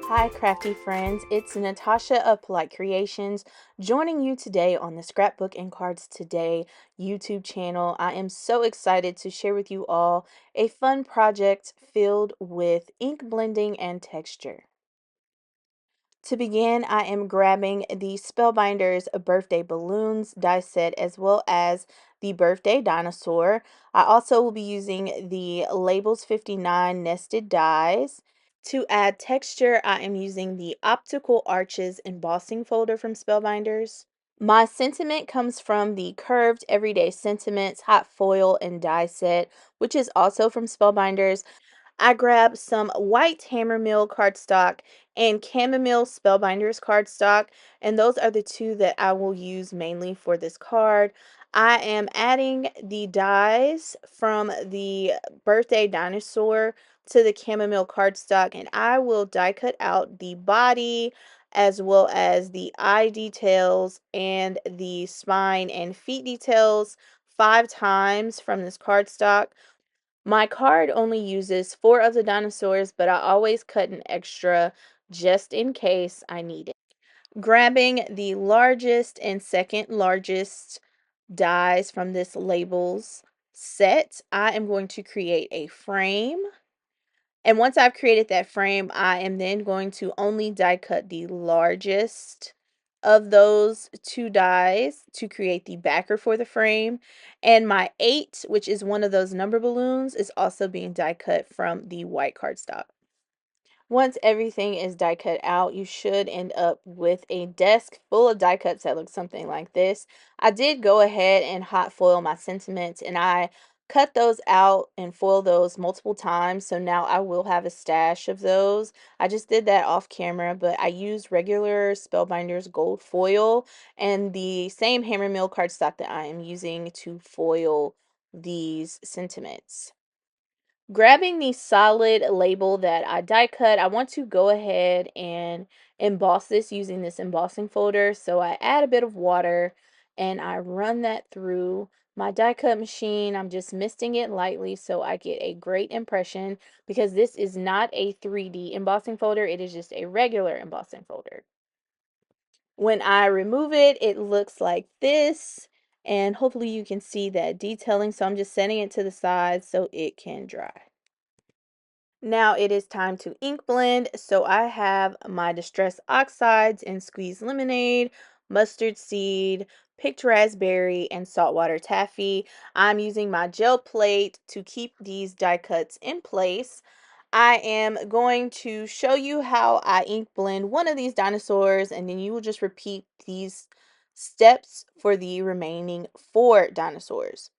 Hi, crafty friends. It's Natasha of Polite Creations joining you today on the Scrapbook and Cards Today YouTube channel. I am so excited to share with you all a fun project filled with ink blending and texture. To begin, I am grabbing the Spellbinders birthday balloons die set as well as the birthday dinosaur. I also will be using the Labels 59 nested dies. To add texture, I am using the Optical Arches embossing folder from Spellbinders. My sentiment comes from the Curved Everyday Sentiments hot foil and die set, which is also from Spellbinders. I grabbed some white hammermill cardstock and chamomile spellbinders cardstock, and those are the two that I will use mainly for this card. I am adding the dies from the birthday dinosaur to the chamomile cardstock, and I will die cut out the body as well as the eye details and the spine and feet details 5 times from this cardstock. My card only uses 4 of the dinosaurs, but I always cut an extra just in case I need it. Grabbing the largest and second largest dies from this labels set, I am going to create a frame. And once I've created that frame, I am then going to only die cut the largest of those 2 dies to create the backer for the frame. And my 8, which is one of those number balloons, is also being die cut from the white cardstock. Once everything is die cut out, you should end up with a desk full of die cuts that look something like this. I did go ahead and hot foil my sentiments, and I cut those out and foil those multiple times, so now I will have a stash of those. I just did that off camera, but I used regular Spellbinders gold foil and the same hammermill cardstock that I am using to foil these sentiments. Grabbing the solid label that I die cut, I want to go ahead and emboss this using this embossing folder. So I add a bit of water and I run that through my die cut machine. I'm just misting it lightly so I get a great impression, because this is not a 3D embossing folder. It is just a regular embossing folder. When I remove it, it looks like this, and hopefully you can see that detailing. So I'm just setting it to the side so it can dry. Now it is time to ink blend. So I have my Distress Oxides and Squeezed Lemonade, Mustard Seed, Picked Raspberry, and Saltwater Taffy. I'm using my gel plate to keep these die cuts in place. I am going to show you how I ink blend one of these dinosaurs, and then you will just repeat these steps for the remaining 4 dinosaurs.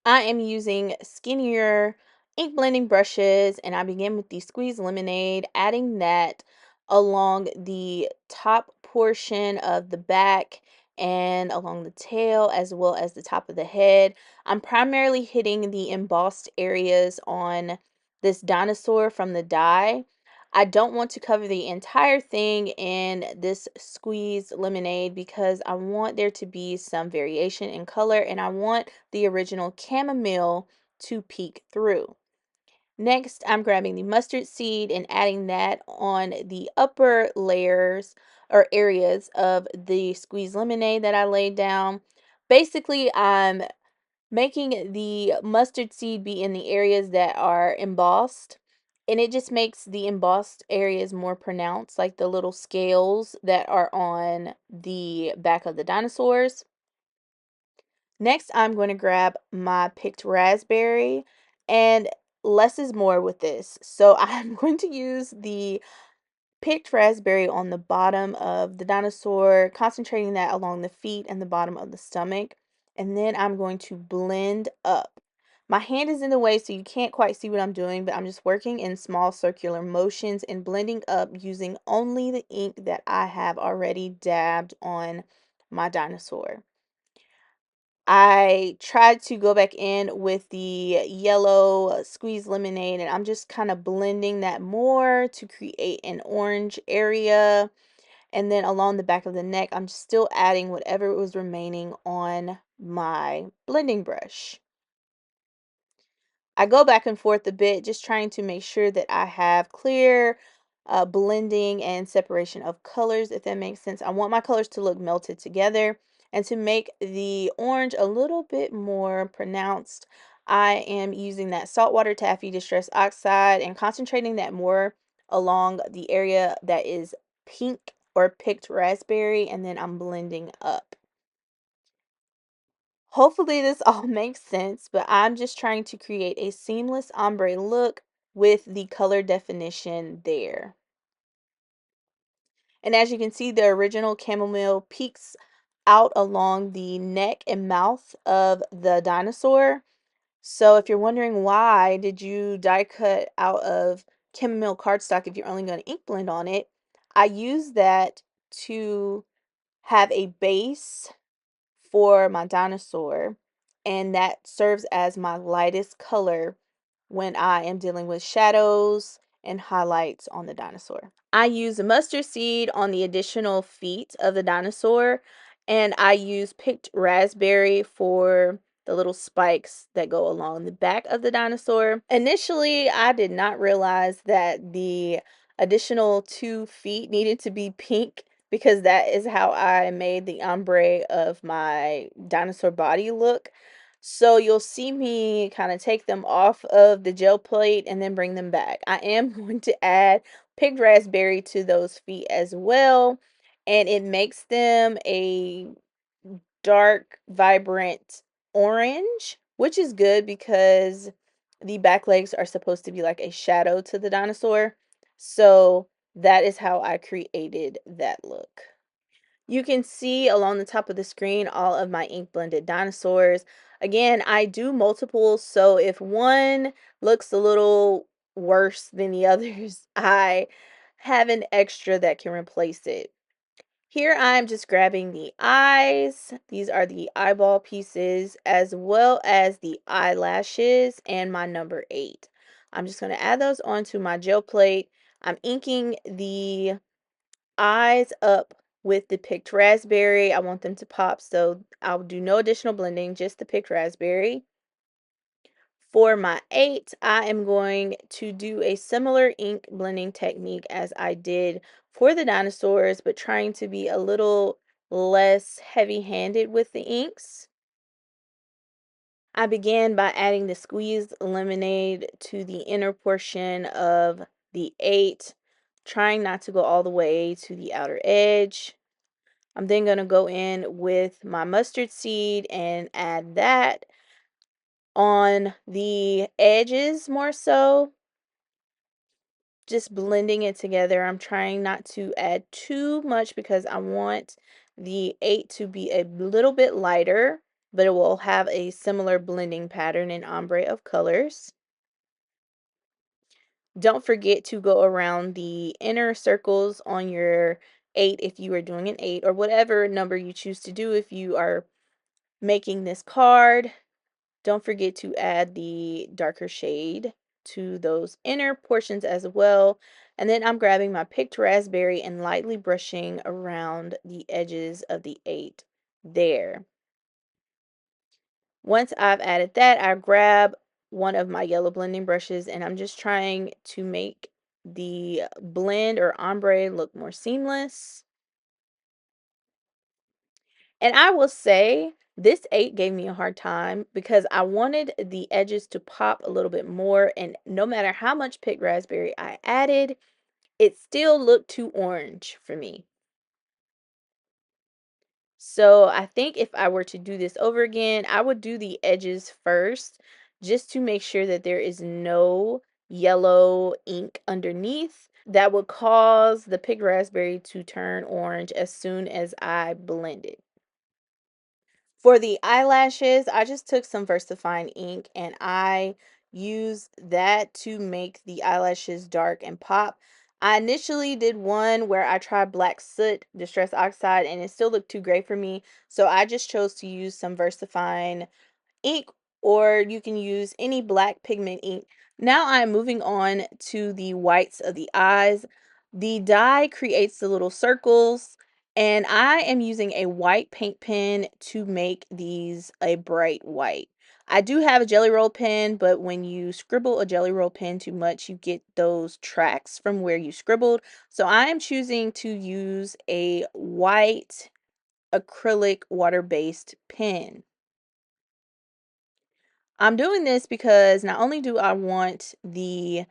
I am using skinnier ink blending brushes, and I begin with the Squeeze Lemonade, adding that along the top portion of the back and along the tail as well as the top of the head. I'm primarily hitting the embossed areas on this dinosaur from the die. I don't want to cover the entire thing in this squeezed lemonade because I want there to be some variation in color, and I want the original chamomile to peek through. Next, I'm grabbing the mustard seed and adding that on the upper layers or areas of the squeezed lemonade that I laid down. Basically, I'm making the mustard seed be in the areas that are embossed, and it just makes the embossed areas more pronounced, like the little scales that are on the back of the dinosaurs. Next, I'm going to grab my picked raspberry, and less is more with this. So I'm going to use the picked raspberry on the bottom of the dinosaur, concentrating that along the feet and the bottom of the stomach. And then I'm going to blend up. My hand is in the way, so you can't quite see what I'm doing, but I'm just working in small circular motions and blending up using only the ink that I have already dabbed on my dinosaur. I tried to go back in with the yellow squeezed lemonade, and I'm just kind of blending that more to create an orange area. And then along the back of the neck, I'm still adding whatever was remaining on my blending brush. I go back and forth a bit, just trying to make sure that I have clear blending and separation of colors, if that makes sense. I want my colors to look melted together. And to make the orange a little bit more pronounced, I am using that saltwater taffy distress oxide and concentrating that more along the area that is pink or picked raspberry, and then I'm blending up. Hopefully this all makes sense, but I'm just trying to create a seamless ombre look with the color definition there. And as you can see, the original chamomile peeks out along the neck and mouth of the dinosaur. So if you're wondering why did you die cut out of chamomile cardstock if you're only going to ink blend on it, I use that to have a base for my dinosaur, and that serves as my lightest color when I am dealing with shadows and highlights on the dinosaur. I use mustard seed on the additional feet of the dinosaur, and I use picked raspberry for the little spikes that go along the back of the dinosaur. Initially, I did not realize that the additional 2 feet needed to be pink because that is how I made the ombre of my dinosaur body look. So you'll see me kind of take them off of the gel plate and then bring them back. I am going to add picked raspberry to those feet as well, and it makes them a dark, vibrant orange, which is good because the back legs are supposed to be like a shadow to the dinosaur. So that is how I created that look. You can see along the top of the screen all of my ink blended dinosaurs. Again, I do multiples, so if one looks a little worse than the others, I have an extra that can replace it. Here I'm just grabbing the eyes. These are the eyeball pieces as well as the eyelashes and my number 8. I'm just going to add those onto my gel plate. I'm inking the eyes up with the picked raspberry. I want them to pop, so I'll do no additional blending, just the picked raspberry. For my 8, I am going to do a similar ink blending technique as I did for the dinosaurs, but trying to be a little less heavy-handed with the inks. I began by adding the squeezed lemonade to the inner portion of the 8, trying not to go all the way to the outer edge. I'm then going to go in with my mustard seed and add that on the edges more so, just blending it together. I'm trying not to add too much because I want the 8 to be a little bit lighter, but it will have a similar blending pattern and ombre of colors. Don't forget to go around the inner circles on your 8 if you are doing an 8, or whatever number you choose to do if you are making this card. Don't forget to add the darker shade to those inner portions as well. And then I'm grabbing my picked raspberry and lightly brushing around the edges of the 8 there. Once I've added that, I grab one of my yellow blending brushes and I'm just trying to make the blend or ombre look more seamless. And I will say this 8 gave me a hard time because I wanted the edges to pop a little bit more, and no matter how much picked raspberry I added, it still looked too orange for me. So I think if I were to do this over again, I would do the edges first just to make sure that there is no yellow ink underneath that would cause the picked raspberry to turn orange as soon as I blend it. For the eyelashes, I just took some VersaFine ink and I used that to make the eyelashes dark and pop. I initially did one where I tried black soot distress oxide and it still looked too gray for me. So I just chose to use some VersaFine ink, or you can use any black pigment ink. Now I'm moving on to the whites of the eyes. The dye creates the little circles, and I am using a white paint pen to make these a bright white. I do have a Jelly Roll pen, but when you scribble a Jelly Roll pen too much, you get those tracks from where you scribbled. So I am choosing to use a white acrylic water-based pen. I'm doing this because not only do I want the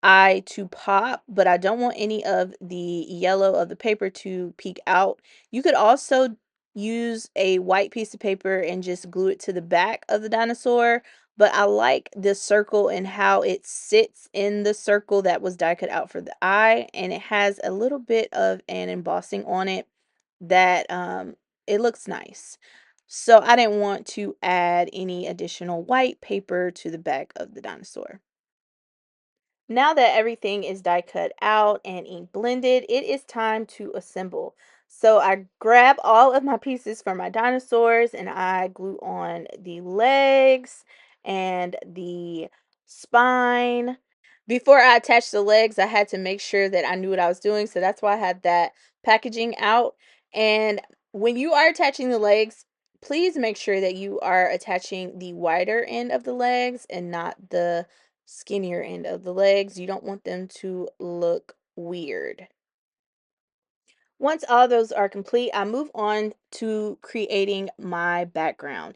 eye to pop, but I don't want any of the yellow of the paper to peek out. You could also use a white piece of paper and just glue it to the back of the dinosaur, but I like this circle and how it sits in the circle that was die cut out for the eye, and it has a little bit of an embossing on it that it looks nice. So I didn't want to add any additional white paper to the back of the dinosaur. Now that everything is die cut out and ink blended, it is time to assemble. So I grab all of my pieces for my dinosaurs and I glue on the legs and the spine. Before I attached the legs, I had to make sure that I knew what I was doing. So that's why I had that packaging out. And when you are attaching the legs, please make sure that you are attaching the wider end of the legs and not the skinnier end of the legs. You don't want them to look weird. Once all those are complete, I move on to creating my background.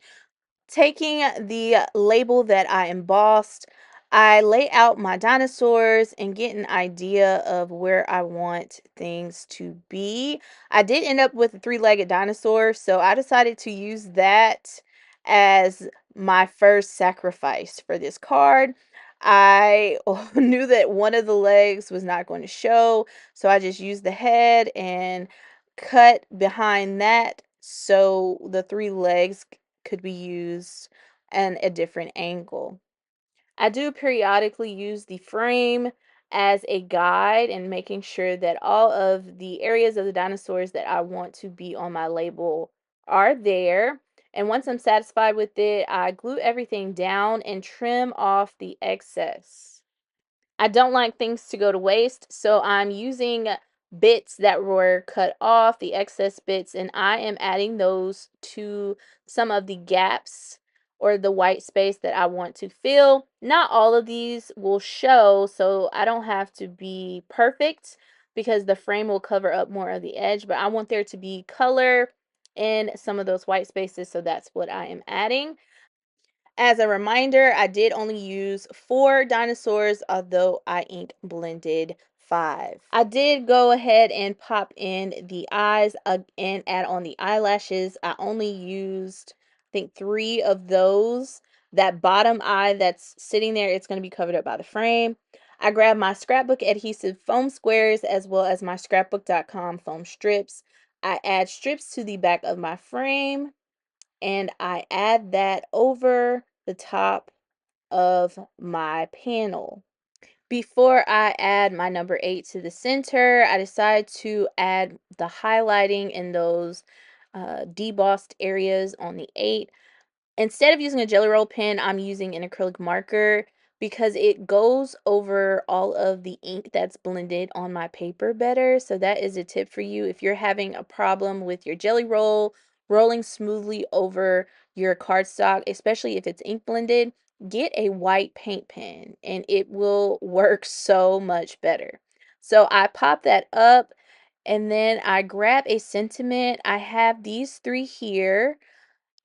Taking the label that I embossed, I lay out my dinosaurs and get an idea of where I want things to be. I did end up with a three-legged dinosaur, so I decided to use that as my first sacrifice for this card. I knew that one of the legs was not going to show, so I just used the head and cut behind that so the three legs could be used and a different angle. I do periodically use the frame as a guide and making sure that all of the areas of the dinosaurs that I want to be on my label are there. And once I'm satisfied with it, I glue everything down and trim off the excess. I don't like things to go to waste, so I'm using bits that were cut off, the excess bits, and I am adding those to some of the gaps or the white space that I want to fill. Not all of these will show, so I don't have to be perfect because the frame will cover up more of the edge, but I want there to be color in some of those white spaces, so that's what I am adding. As a reminder, I did only use 4 dinosaurs, although I ink blended 5. I did go ahead and pop in the eyes and add on the eyelashes. I only used, I think, 3 of those. That bottom eye that's sitting there, it's going to be covered up by the frame. I grabbed my scrapbook adhesive foam squares as well as my scrapbook.com foam strips. I add strips to the back of my frame and I add that over the top of my panel. Before I add my number 8 to the center, I decide to add the highlighting in those debossed areas on the 8. Instead of using a Jelly Roll pen, I'm using an acrylic marker because it goes over all of the ink that's blended on my paper better. So that is a tip for you. If you're having a problem with your Jelly Roll rolling smoothly over your cardstock, especially if it's ink blended, get a white paint pen and it will work so much better. So I pop that up and then I grab a sentiment. I have these 3 here.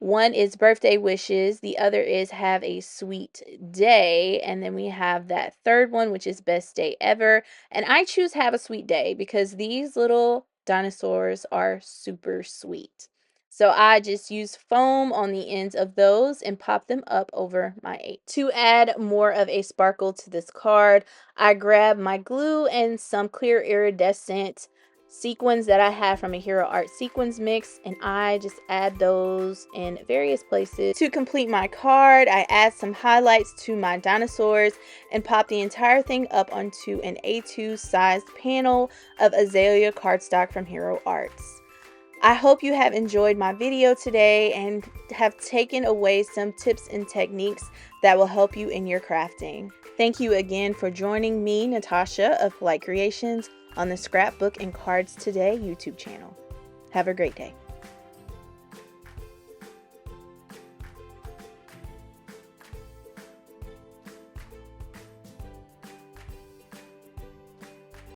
One is birthday wishes, the other is have a sweet day, and then we have that third one, which is best day ever. And I choose have a sweet day because these little dinosaurs are super sweet. So I just use foam on the ends of those and pop them up over my 8. To add more of a sparkle to this card, I grab my glue and some clear iridescent sequins that I have from a Hero Art sequins mix, and I just add those in various places. To complete my card, I add some highlights to my dinosaurs and pop the entire thing up onto an A2 sized panel of azalea cardstock from Hero Arts. I hope you have enjoyed my video today and have taken away some tips and techniques that will help you in your crafting. Thank you again for joining me, Natasha of Polite Creations, on the Scrapbook and Cards Today YouTube channel. Have a great day.